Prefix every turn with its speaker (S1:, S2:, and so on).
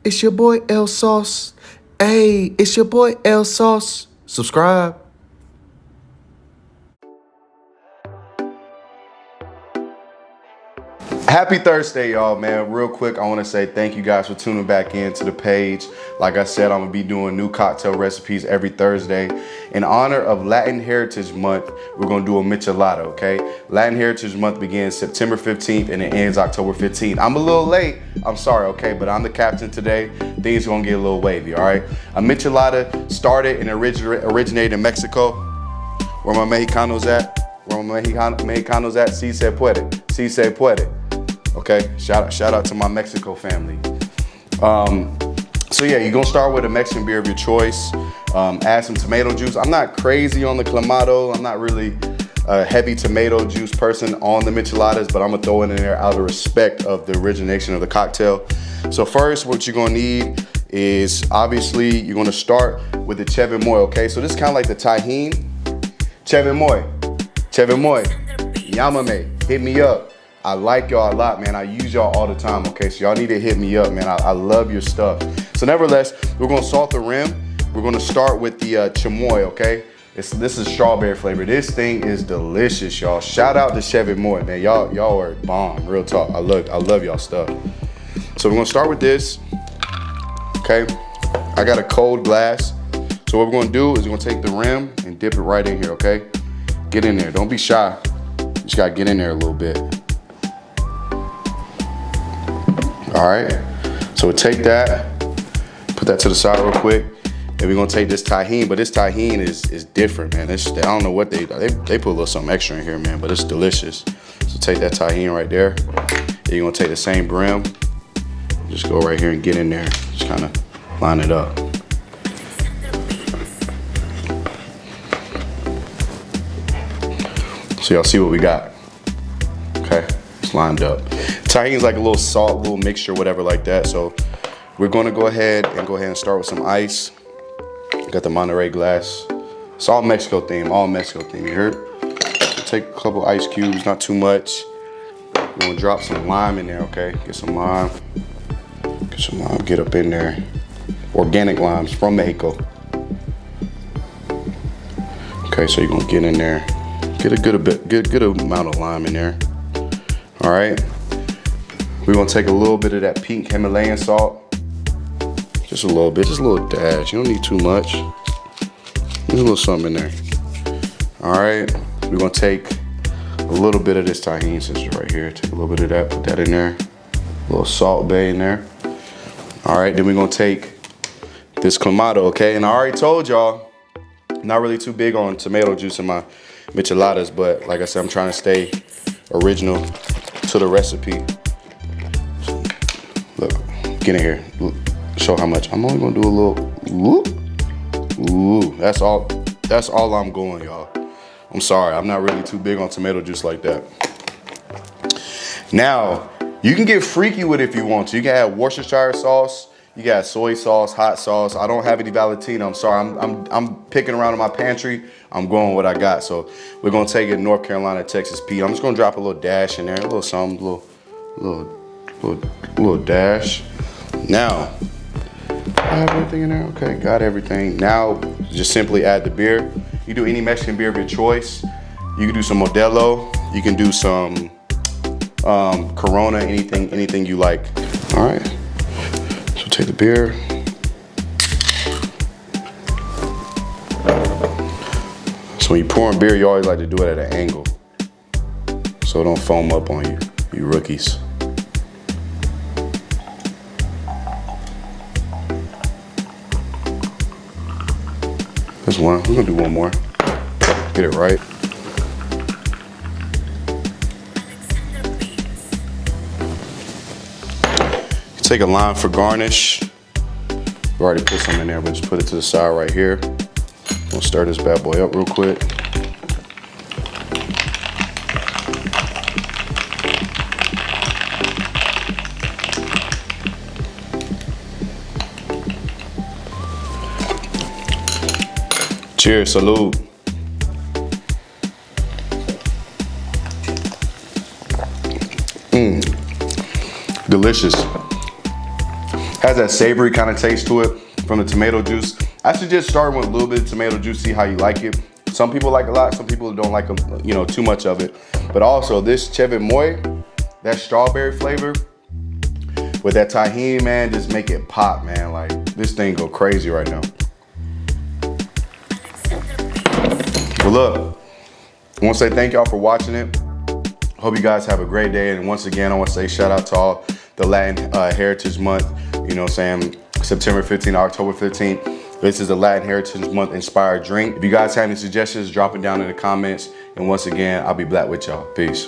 S1: It's your boy L Sauce. Hey, it's your boy L Sauce. Subscribe.
S2: Happy Thursday, y'all, man. Real quick, I want to say thank you guys for tuning back in to the page. Like I said, I'm going to be doing new cocktail recipes every Thursday. In honor of Latin Heritage Month, we're going to do a michelada, okay? Latin Heritage Month begins September 15th and it ends October 15th. I'm a little late. I'm sorry, okay? But I'm the captain today. Things are going to get a little wavy, all right? A michelada started and originated in Mexico. Where my Mexicanos at? Where my Mexicanos at? Si se puede. Si se puede. Okay, shout out to my Mexico family. So yeah, you're gonna start with a Mexican beer of your choice. Add some tomato juice. I'm not crazy on the clamato. I'm not really a heavy tomato juice person on the micheladas, but I'm gonna throw it in there out of respect of the origination of the cocktail. So first, what you're gonna need is, obviously, you're gonna start with the cheve moy, okay? So this is kind of like the tahine. Cheve moy, yamame, hit me up. I like y'all a lot, man. I use y'all all the time, okay? So y'all need to hit me up, man. I love your stuff. So nevertheless, we're gonna salt the rim. We're gonna start with the chamoy, okay? This is strawberry flavor. This thing is delicious, y'all. Shout out to Cheve Moy, man. Y'all are bomb, real talk. I love y'all stuff. So we're gonna start with this, okay? I got a cold glass. So what we're gonna do is we're gonna take the rim and dip it right in here, okay? Get in there, don't be shy. You just gotta get in there a little bit. All right, so we'll take that, put that to the side real quick, and we're gonna take this tahine, but this tahine is different, man. I don't know what they put a little something extra in here, man, but it's delicious. So take that tahine right there, and you're gonna take the same brim, just go right here and get in there, just kind of line it up. So y'all see what we got, okay? It's lined up. Tahine's like a little salt, little mixture, whatever like that. So we're gonna go ahead and start with some ice. Got the Monterey glass. It's all Mexico theme, you heard? So take a couple ice cubes, not too much. We're gonna drop some lime in there, okay? Get some lime, get up in there. Organic limes from Mexico. Okay, so you're gonna get in there. Get a good amount of lime in there. All right. We're gonna take a little bit of that pink Himalayan salt. Just a little bit, just a little dash. You don't need too much. There's a little something in there. All right, we're gonna take a little bit of this tahine sister right here. Take a little bit of that, put that in there. A little salt bay in there. All right, then we're gonna take this clamato, okay? And I already told y'all, not really too big on tomato juice in my micheladas, but like I said, I'm trying to stay original to the recipe. Look, get in here. Look, show how much. I'm only gonna do a little whoop. Ooh, that's all I'm going, y'all. I'm sorry, I'm not really too big on tomato juice like that. Now, you can get freaky with it if you want to. You can add Worcestershire sauce, you got soy sauce, hot sauce. I don't have any Valentina, I'm sorry. I'm picking around in my pantry. I'm going with what I got. So we're gonna take it North Carolina, Texas Pete. I'm just gonna drop a little dash in there, a little something, little dash. Now, I have everything in there. Okay, got everything. Now, just simply add the beer. You do any Mexican beer of your choice. You can do some Modelo. You can do some Corona, anything you like. All right. So take the beer. So when you pour in beer, you always like to do it at an angle, so it don't foam up on you, you rookies. There's one. We're gonna do one more. Get it right. Take a lime for garnish. We already put some in there, but just put it to the side right here. We'll stir this bad boy up real quick. Cheers, salud. Delicious. Has that savory kind of taste to it from the tomato juice. I suggest starting with a little bit of tomato juice, see how you like it. Some people like a lot, some people don't like too much of it. But also this cheve moy, that strawberry flavor with that tahini, man, just make it pop, man. Like this thing go crazy right now. Well, look, I want to say thank y'all for watching it. Hope you guys have a great day. And once again, I want to say shout out to all the Latin Heritage Month, you know what I'm saying, September 15th, October 15th. This is the Latin Heritage Month inspired drink. If you guys have any suggestions, drop it down in the comments. And once again, I'll be back with y'all. Peace.